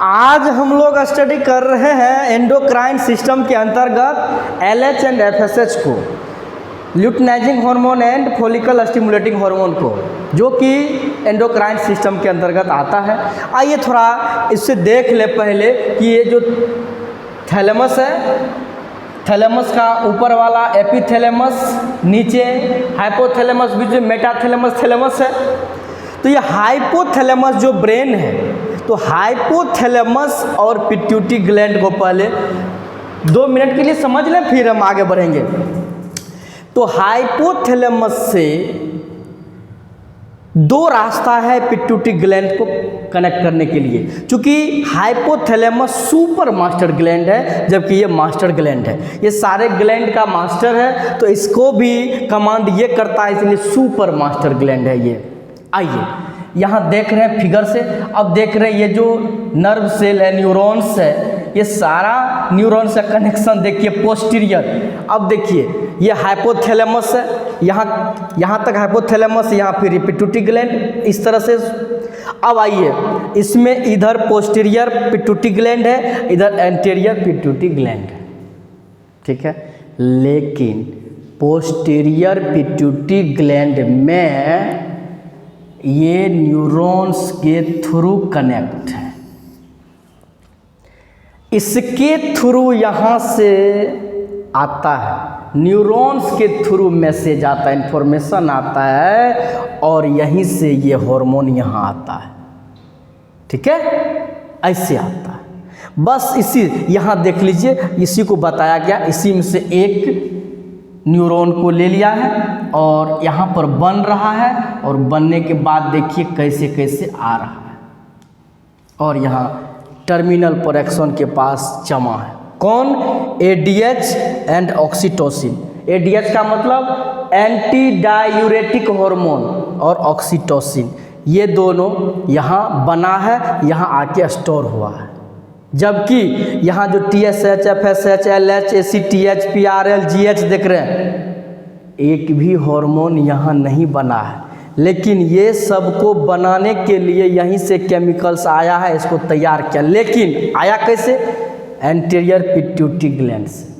आज हम लोग स्टडी कर रहे हैं एंडोक्राइन सिस्टम के अंतर्गत एलएच एंड एफएसएच को, luteinizing hormone and follicle stimulating hormone को, जो कि एंडोक्राइन सिस्टम के अंतर्गत आता है। आइए थोड़ा इससे देख ले पहले कि ये जो थैलेमस है, थैलेमस का ऊपर वाला एपिथैलेमस, नीचे हाइपोथैलेमस, बीच में मेटाथैलेमस थैलेमस है। तो ये हाइपोथैलेमस जो ब्रेन है, तो हाइपोथैलेमस और पिट्यूटरी ग्लैंड को पहले 2 मिनट के लिए समझ लें, फिर हम आगे बढ़ेंगे। तो हाइपोथैलेमस से 2 रास्ता है पिट्यूटरी ग्लैंड को कनेक्ट करने के लिए, क्योंकि हाइपोथैलेमस सुपर मास्टर ग्लैंड है, जबकि ये मास्टर ग्लैंड है। ये सारे ग्लैंड का मास्टर है, तो इसको भी कमांड ये करता है, इसलिए सुपर मास्टर ग्लैंड है ये। आइए यहाँ देख रहे हैं फिगर से, अब देख रहे हैं ये जो नर्व सेल है, न्यूरॉन्स है, ये सारा न्यूरॉन्स का कनेक्शन देखिए पोस्टीरियर। अब देखिए ये हाइपोथैलेमस है, यहाँ तक हाइपोथैलेमस, यहाँ फिर पिट्यूटरी ग्लैंड, इस तरह से। अब आइए इसमें इधर पोस्टीरियर पिट्यूटरी ग्लैंड है, इधर एंटीरियर पिट्यूटरी ग्लैंड है, ठीक है। लेकिन पोस्टीरियर पिट्यूटरी ग्लैंड में ये न्यूरॉन्स के थ्रू कनेक्ट है, इसके थ्रू यहाँ से आता है, न्यूरॉन्स के थ्रू मैसेज आता है, इन्फॉर्मेशन आता है, और यहीं से ये हार्मोन यहाँ आता है, ठीक है, ऐसे आता है। बस इसी यहाँ देख लीजिए, इसी को बताया गया, इसी में से एक न्यूरॉन को ले लिया है और यहाँ पर बन रहा है, और बनने के बाद देखिए कैसे कैसे आ रहा है, और यहाँ टर्मिनल पर एक्सन के पास जमा है। कौन? ADH and oxytocin. एडीएच का मतलब एंटी डायूरेटिक हार्मोन, और ऑक्सीटोसिन, ये दोनों यहाँ बना है, यहाँ आके स्टोर हुआ है। जबकि यहाँ जो TSH, FSH, LH, ACTH, PRL, GH देख रहे हैं, एक भी हार्मोन यहाँ नहीं बना है, लेकिन ये सबको बनाने के लिए यहीं से केमिकल्स आया है, इसको तैयार किया। लेकिन आया कैसे? एंटीरियर पिट्यूटरी ग्लैंड से।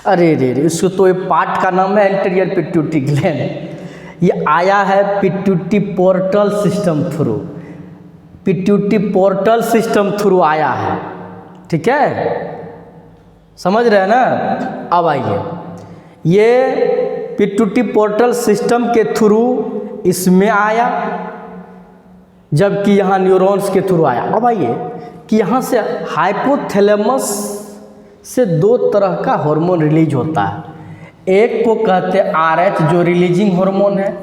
अरे रे रे, इसको तो ये पार्ट का नाम है एंटीरियर पिट्यूटरी ग्लैंड। ये आया है pituitary portal system through, pituitary portal system through आया है, ठीक है, समझ रहे हैं ना। अब आइए, ये पिट्यूटरी पोर्टल सिस्टम के थ्रू इसमें आया, जबकि यहाँ न्यूरॉन्स के थ्रू आया। अब आइए कि यहाँ से हाइपोथैलेमस से 2 तरह का हार्मोन रिलीज होता है। एक को कहते हैं RH, जो रिलीजिंग हार्मोन है,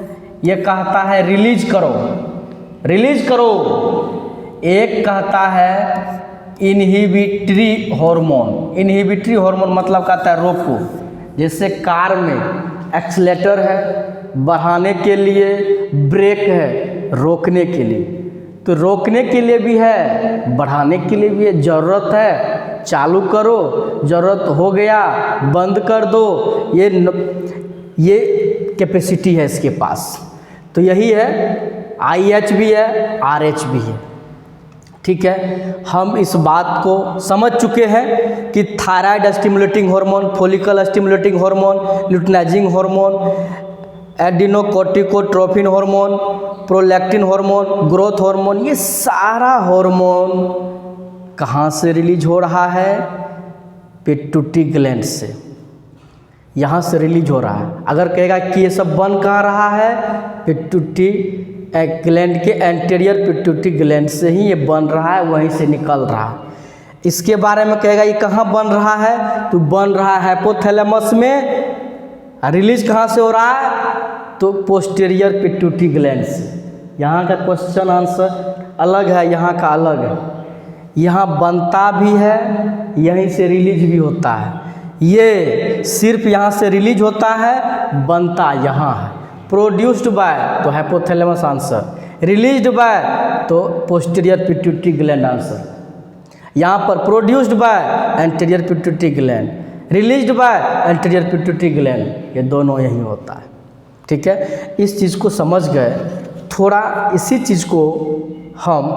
ये कहता है रिलीज करो, रिलीज करो। एक कहता है इनहिबिटरी हार्मोन। इनहिबिटरी हार्मोन मतलब कहता है रोको, जैसे कार में एक्सीलेटर है बढ़ाने के लिए, ब्रेक है रोकने के लिए, तो रोकने के लिए भी है, बढ़ाने के लिए भी है। ज़रूरत है चालू करो, ज़रूरत हो गया बंद कर दो, ये कैपेसिटी है इसके पास। तो यही है, IH भी है, RH भी है, ठीक है। हम इस बात को समझ चुके हैं कि thyroid stimulating hormone, follicle stimulating hormone, luteinizing hormone, adrenocorticotrophin hormone, prolactin hormone, growth hormone, ये सारा हार्मोन कहाँ से रिलीज हो रहा है? पिट्यूटरी ग्लैंड से, यहाँ से रिलीज हो रहा है। अगर कहेगा कि ये सब बन कहाँ रहा है? पिट्यूटरी ग्लैंड के एंटीरियर पिट्यूटरी ग्लैंड से ही ये बन रहा है, वहीं से निकल रहा है। इसके बारे में कहेगा ये कहाँ बन रहा है? तो बन रहा है हाइपोथैलेमस में। रिलीज कहाँ से हो रहा है? तो पोस्टीरियर पिट्यूटरी ग्लैंड से। यहाँ का क्वेश्चन आंसर अलग है, यहाँ का अलग है। यहाँ बनता भी है, यहीं से रिलीज भी होता है। ये सिर्फ यहाँ से रिलीज होता है, बनता यहाँ है। प्रोड्यूस्ड बाय तो हाइपोथैलेमस आंसर, रिलीज्ड बाय तो पोस्टीरियर पिट्यूटरी ग्लैंड आंसर। यहाँ पर produced by anterior pituitary gland, released by anterior pituitary gland, ये दोनों यही होता है, ठीक है। इस चीज़ को समझ गए। थोड़ा इसी चीज़ को हम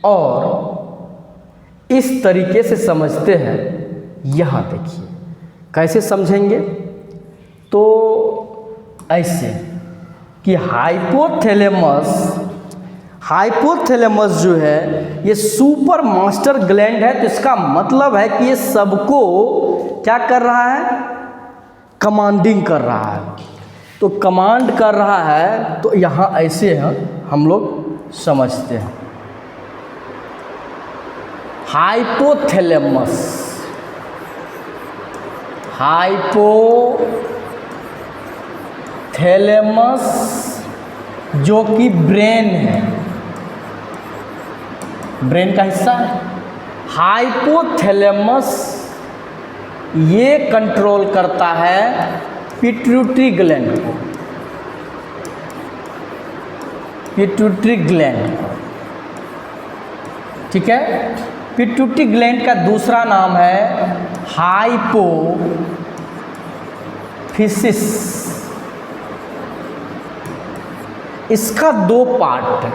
और इस तरीके से समझते हैं। यहाँ देखिए कैसे समझेंगे, तो ऐसे कि हाइपोथैलेमस जो है ये सुपर मास्टर ग्लैंड है। तो इसका मतलब है कि ये सबको क्या कर रहा है, कमांडिंग कर रहा है। तो कमांड कर रहा है, तो यहाँ ऐसे हम लोग समझते हैं। हाइपोथैलेमस जो कि ब्रेन है, ब्रेन का हिस्सा है। हाइपोथैलेमस ये कंट्रोल करता है पिट्यूटरी ग्लैंड को, पिट्यूटरी ग्लैंड, ठीक है। पिट्यूटरी ग्लैंड का दूसरा नाम है हाइपोफिसिस। इसका दो पार्ट है।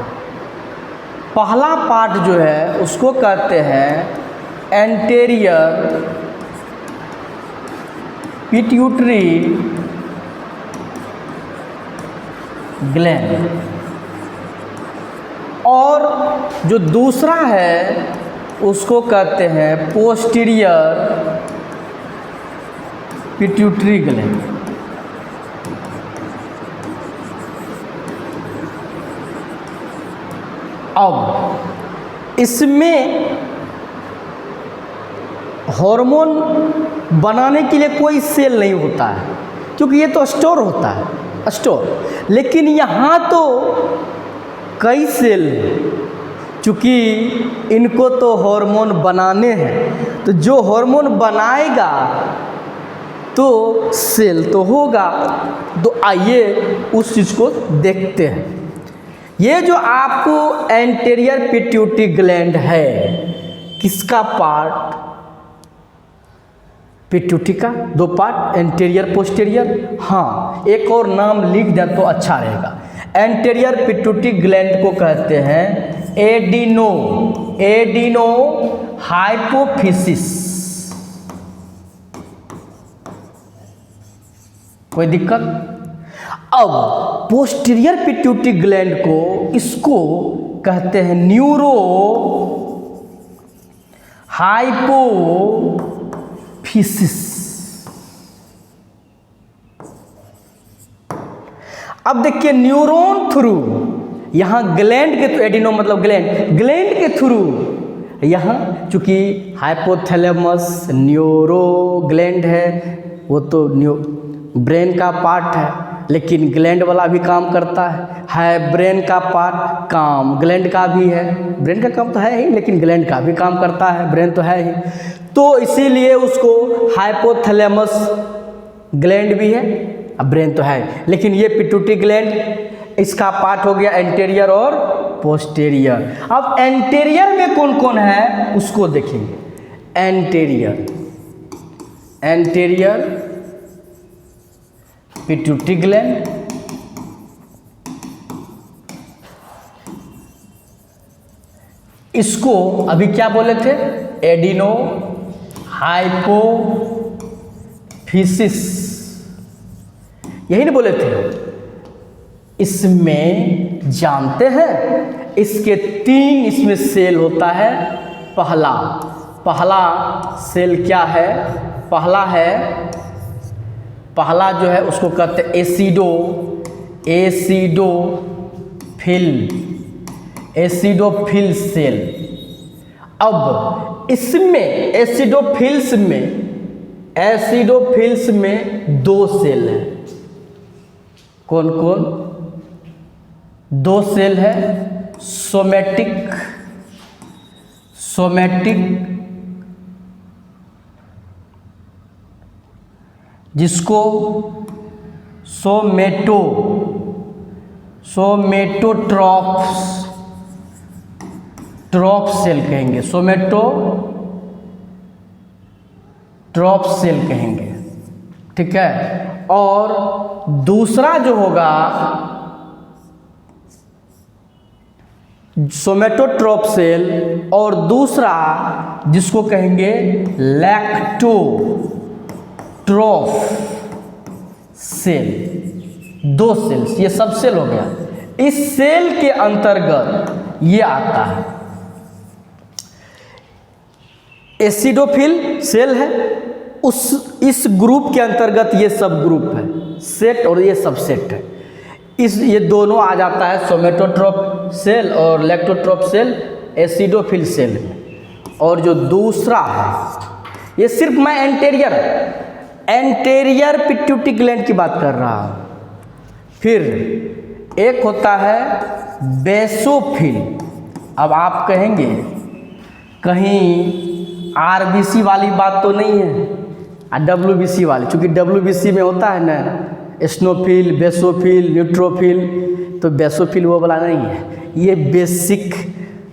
पहला पार्ट जो है उसको कहते हैं एंटेरियर पिट्यूटरी ग्लैंड, और जो दूसरा है उसको कहते हैं पोस्टीरियर पिट्यूटरी ग्लैंड। अब इसमें हार्मोन बनाने के लिए कोई सेल नहीं होता है, क्योंकि ये तो स्टोर होता है, स्टोर। लेकिन यहाँ तो कई सेल हैं, चूँकि इनको तो हार्मोन बनाने हैं, तो जो हार्मोन बनाएगा तो सेल तो होगा। तो आइए उस चीज़ को देखते हैं। ये जो आपको एंटेरियर पिट्यूटरी ग्लैंड है, किसका पार्ट, पिट्यूटरी का दो पार्ट, एंटेरियर पोस्टीरियर। हाँ, एक और नाम लिख दें तो अच्छा रहेगा। एंटेरियर पिट्यूटरी ग्लैंड को कहते हैं एडिनो हाइपोफिसिस। कोई दिक्कत? अब पोस्टीरियर पिट्यूटरी ग्लैंड को, इसको कहते हैं न्यूरो हाइपोफिसिस। अब देखिए न्यूरॉन थ्रू, यहाँ ग्लैंड के थ्रू, एडिनो मतलब ग्लैंड के थ्रू, यहाँ चूँकि हाइपोथैलेमस न्यूरो ग्लैंड है, वो तो ब्रेन का पार्ट है, लेकिन ग्लैंड वाला भी काम करता है। ब्रेन का पार्ट काम ग्लैंड का भी है, ब्रेन का काम तो है ही, लेकिन ग्लैंड का भी काम करता है, ब्रेन तो है ही। तो इसीलिए उसको हाइपोथैलेमस ग्लैंड भी है, अब ब्रेन तो है, लेकिन ये पिट्यूटरी ग्लैंड इसका पार्ट हो गया एंटेरियर और पोस्टीरियर। अब एंटेरियर में कौन कौन है उसको देखेंगे। एंटेरियर पिट्यूटरी ग्लैंड, इसको अभी क्या बोले थे, एडिनो हाइपोफिसिस, यही नहीं बोले थे। इसमें जानते हैं इसके 3 इसमें सेल होता है। पहला सेल क्या है, पहला जो है उसको कहते हैं एसिडोफिल सेल। अब इसमें एसिडोफिल्स में 2 सेल हैं। कौन कौन? 2 सेल है, सोमैटिक जिसको सोमेटोट्रॉफ सेल कहेंगे, सोमेटोट्रॉफ सेल कहेंगे, ठीक है। और दूसरा जो होगा सोमेटोट्रोफ सेल और दूसरा जिसको कहेंगे लैक्टोट्रोफ सेल। दो सेल्स, ये सब सेल हो गया। इस सेल के अंतर्गत ये आता है। एसिडोफिल सेल है, इस ग्रुप के अंतर्गत ये सब ग्रुप है, सेट और ये सबसेट है। ये दोनों आ जाता है सोमेटोट्रोफ सेल और लैक्टोट्रोफ सेल एसिडोफिल सेल में। और जो दूसरा है, ये सिर्फ मैं एंटेरियर पिट्यूटरी ग्लैंड की बात कर रहा हूँ। फिर एक होता है बेसोफिल। अब आप कहेंगे कहीं आरबीसी वाली बात तो नहीं है, डब्ल्यूबीसी वाली, क्योंकि डब्ल्यूबीसी में होता है ना एस्नोफिल, बेसोफिल, न्यूट्रोफिल, तो बेसोफिल वो वाला नहीं है। ये बेसिक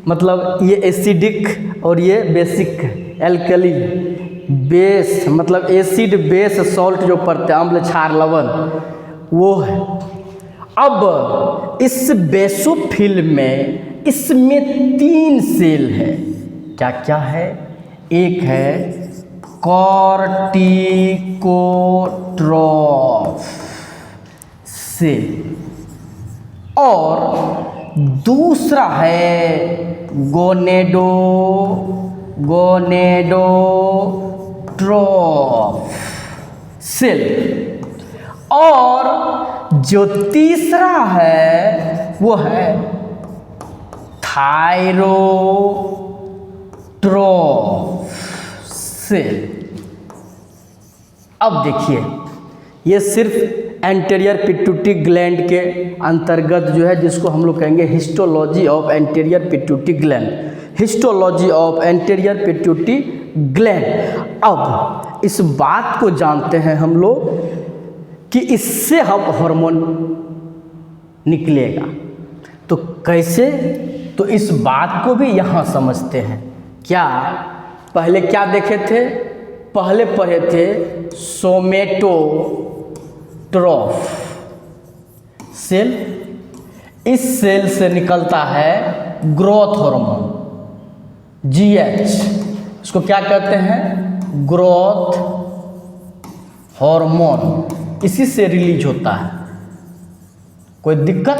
मतलब ये एसिडिक और ये बेसिक एल्कली बेस, मतलब एसिड बेस सॉल्ट जो पड़ते हैं, अम्ल क्षार लवण, वो है। अब इस बेसोफिल में इसमें 3 सेल है। क्या क्या है? एक है कॉर्टिकोट्रोफ सेल और दूसरा है गोनेडोट्रोफ सेल और जो तीसरा है वो है थायरोट्रोफ सेल। अब देखिए, ये सिर्फ एंटेरियर पिट्यूटरी ग्लैंड के अंतर्गत जो है, जिसको हम लोग कहेंगे histology of anterior pituitary gland, histology of anterior pituitary gland. अब इस बात को जानते हैं हम लोग कि इससे हम हार्मोन निकलेगा, तो कैसे? तो इस बात को भी यहाँ समझते हैं। क्या पहले क्या देखे थे? पहले पढ़े थे सोमेटोट्रोफ सेल। इस सेल से निकलता है ग्रोथ हार्मोन GH। इसको क्या कहते हैं? Growth hormone. इसी से रिलीज होता है। कोई दिक्कत?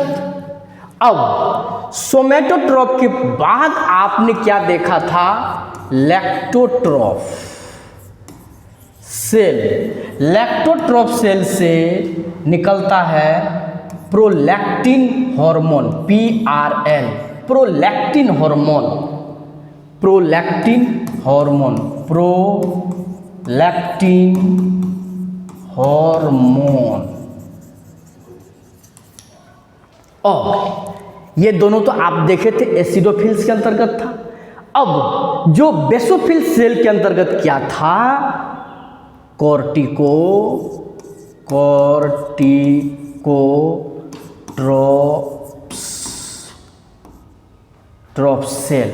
अब सोमेटोट्रोफ के बाद आपने क्या देखा था? लैक्टोट्रोफ सेल। लैक्टोट्रोफ सेल से निकलता है prolactin hormone PRL, prolactin hormone, prolactin hormone, prolactin hormone. और ये दोनों तो आप देखे थे एसिडोफिल्स के अंतर्गत था। अब जो बेसोफिल सेल के अंतर्गत क्या था? कॉर्टिकोट्रोफ सेल।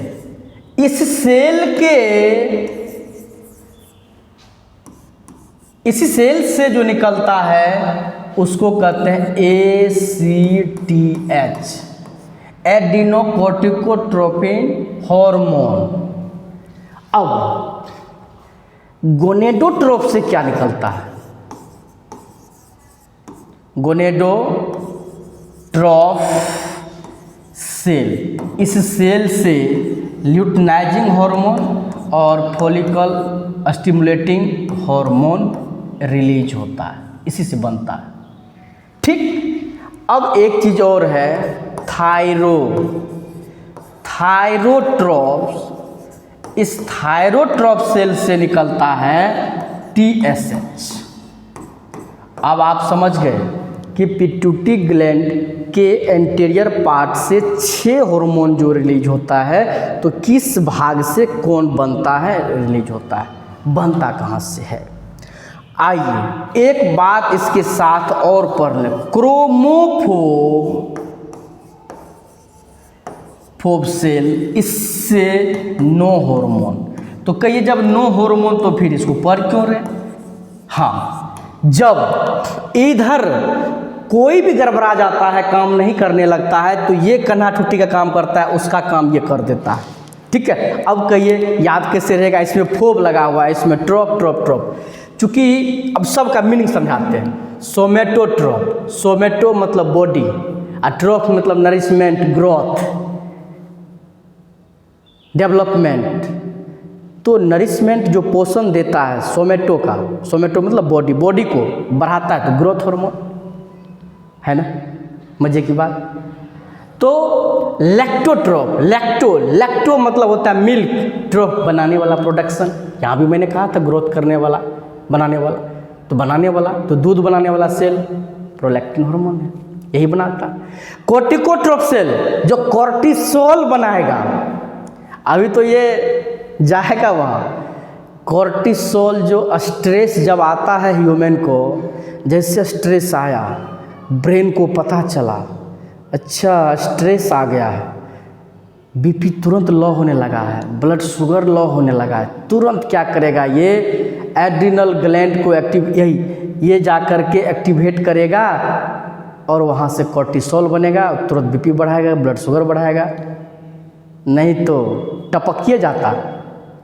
इस सेल से जो निकलता है उसको कहते हैं ACTH, एडिनोकोर्टिकोट्रोपिन हार्मोन। अब गोनेडोट्रोफ से क्या निकलता है? गोनेडोट्रोफ सेल। इस सेल से ल्यूटिनाइजिंग हार्मोन और फॉलिकल स्टिमुलेटिंग हार्मोन रिलीज होता है, इसी से बनता है। ठीक। अब एक चीज और है, थायरोट्रोफ। इस थायरोट्रोफ सेल से निकलता है TSH। अब आप समझ गए कि पिट्यूटरी ग्लैंड के एंटीरियर पार्ट से 6 हार्मोन जो रिलीज होता है, तो किस भाग से कौन बनता है, रिलीज होता है, बनता कहाँ से है? आइए एक बात इसके साथ और पढ़ लें। क्रोमोफोब सेल, इससे नो हार्मोन। तो कहिए जब नो हार्मोन तो फिर इसको पढ़ क्यों रहे? हाँ, जब इधर कोई भी गड़बड़ा जाता है, काम नहीं करने लगता है, तो ये कन्हा ठुट्टी का काम करता है, उसका काम ये कर देता है। ठीक है, अब कहिए याद कैसे रहेगा? इसमें फोब लगा हुआ है, इसमें ट्रॉप ट्रॉप ट्रॉप। चूँकि अब सबका मीनिंग समझाते हैं। सोमेटोट्रॉप, सोमेटो मतलब बॉडी, और ट्रॉप मतलब नरिशमेंट, ग्रोथ, डेवलपमेंट। तो नरिशमेंट जो पोषण देता है सोमेटो का, सोमेटो मतलब बॉडी, बॉडी को बढ़ाता है, तो ग्रोथ हार्मोन है ना, मजे की बात। तो लैक्टोट्रॉप, लैक्टो मतलब होता है मिल्क, ट्रॉप बनाने वाला, प्रोडक्शन। यहाँ भी मैंने कहा था ग्रोथ करने वाला, बनाने वाला, तो बनाने वाला तो दूध बनाने वाला सेल प्रोलैक्टिन हार्मोन है, यही बनाता है। कोर्टिकोट्रॉप सेल जो कोर्टिसोल बनाएगा, अभी तो ये जाएगा वहाँ। कोर्टिसोल जो स्ट्रेस जब आता है ह्यूमन को, जैसे स्ट्रेस आया, ब्रेन को पता चला अच्छा स्ट्रेस आ गया है, बीपी तुरंत लो होने लगा है, ब्लड शुगर लो होने लगा है, तुरंत क्या करेगा ये एड्रिनल ग्लैंड को ये जा कर के एक्टिवेट करेगा और वहाँ से कोर्टिसोल बनेगा, तुरंत बीपी बढ़ाएगा, ब्लड शुगर बढ़ाएगा। नहीं तो टपकिए जाता।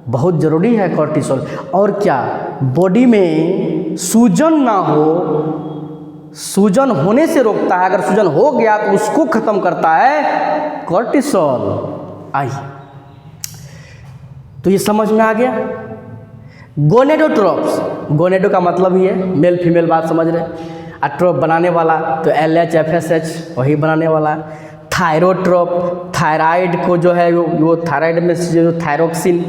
बहुत ज़रूरी है कोर्टिसोल। और क्या, बॉडी में सूजन ना हो, सूजन होने से रोकता है, अगर सूजन हो गया तो उसको ख़त्म करता है कोर्टिसोल। आई तो ये समझ में आ गया। गोनेडोट्रॉप्स, गोनेडो का मतलब ही है मेल फीमेल, बात समझ रहे। ट्रॉप बनाने वाला तो LH FSH वही बनाने वाला। थायरोट्रॉप, थायराइड को जो है वो थायराइड में जो थायरोक्सिन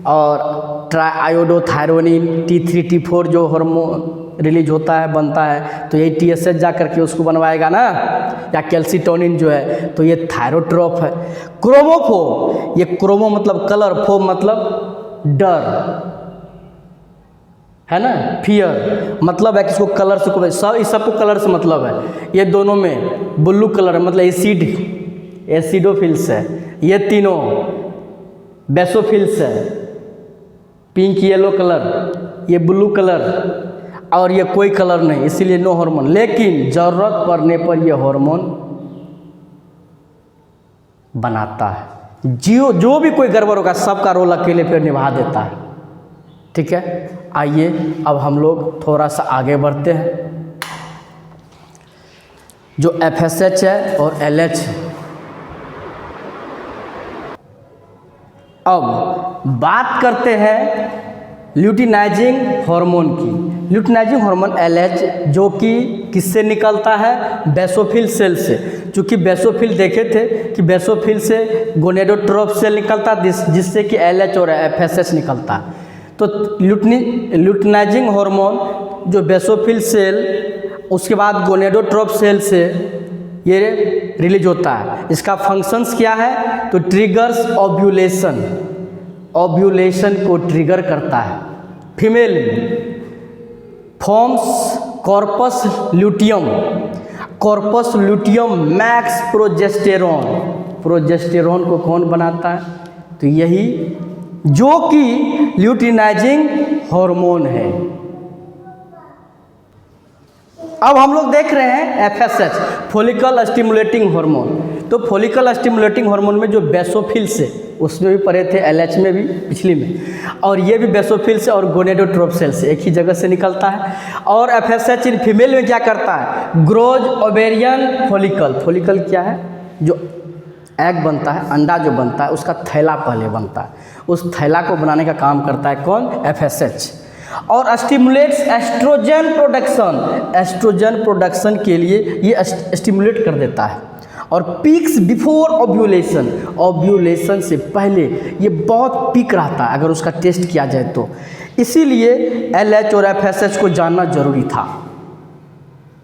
और ट्राइआयोडोथायरोनिन T3 T4 जो हार्मोन रिलीज होता है, बनता है, तो यही TSH जा करके उसको बनवाएगा ना, या कैल्सिटोनिन जो है, तो ये थायरोट्रॉप है। क्रोमोफोब, ये क्रोमो मतलब कलर, फोब मतलब डर है ना, फियर, मतलब है कि इसको कलर से, सब इस सबको कलर से मतलब है। ये दोनों में ब्लू कलर है, मतलब एसिड, एसिडोफिल्स है। ये तीनों बेसोफिल्स है, पिंक येलो कलर, ये ब्लू कलर, और ये कोई कलर नहीं, इसीलिए नो हार्मोन। लेकिन ज़रूरत पड़ने पर ये हार्मोन बनाता है। जो भी कोई गड़बड़ होगा, सबका रोल अकेले पे निभा देता है। ठीक है, आइए अब हम लोग थोड़ा सा आगे बढ़ते हैं। जो FSH है और LH है। अब बात करते हैं ल्यूटिनाइजिंग हार्मोन की। ल्यूटिनाइजिंग हार्मोन LH जो कि किससे निकलता है? बेसोफिल सेल से। चूँकि बेसोफिल देखे थे कि बेसोफिल से गोनेडोट्रॉप सेल निकलता, जिससे कि LH और FSH निकलता है। तो ल्यूटिनाइजिंग हार्मोन जो बेसोफिल सेल, उसके बाद गोनेडोट्रॉप सेल से ये रिलीज होता है। इसका फंक्शंस क्या है? तो ट्रिगर्स ओव्यूलेशन, ओव्यूलेशन को ट्रिगर करता है। Female forms corpus luteum, corpus luteum max progesterone, progesterone को कौन बनाता है? तो यही जो कि ल्यूटिनाइजिंग हार्मोन है। अब हम लोग देख रहे हैं FSH, फॉलिकल स्टिमुलेटिंग हार्मोन। तो फॉलिकल स्टिमुलेटिंग हार्मोन में जो बेसोफिल से, उसमें भी पढ़े थे, LH में भी, पिछली में, और ये भी बेसोफिल से और गोनेडोट्रॉप सेल से एक ही जगह से निकलता है। और FSH इन फीमेल में क्या करता है? ग्रोज ओवेरियन फॉलिकल, फॉलिकल क्या है? जो एग बनता है, अंडा जो बनता है, उसका थैला पहले बनता है, उस थैला को बनाने का काम करता है कौन? FSH। और stimulates estrogen production, estrogen production के लिए ये स्टिमुलेट कर देता है। और पीक्स बिफोर ओव्यूलेशन, ओव्यूलेशन से पहले ये बहुत पीक रहता है अगर उसका टेस्ट किया जाए तो। इसीलिए LH और FSH को जानना जरूरी था।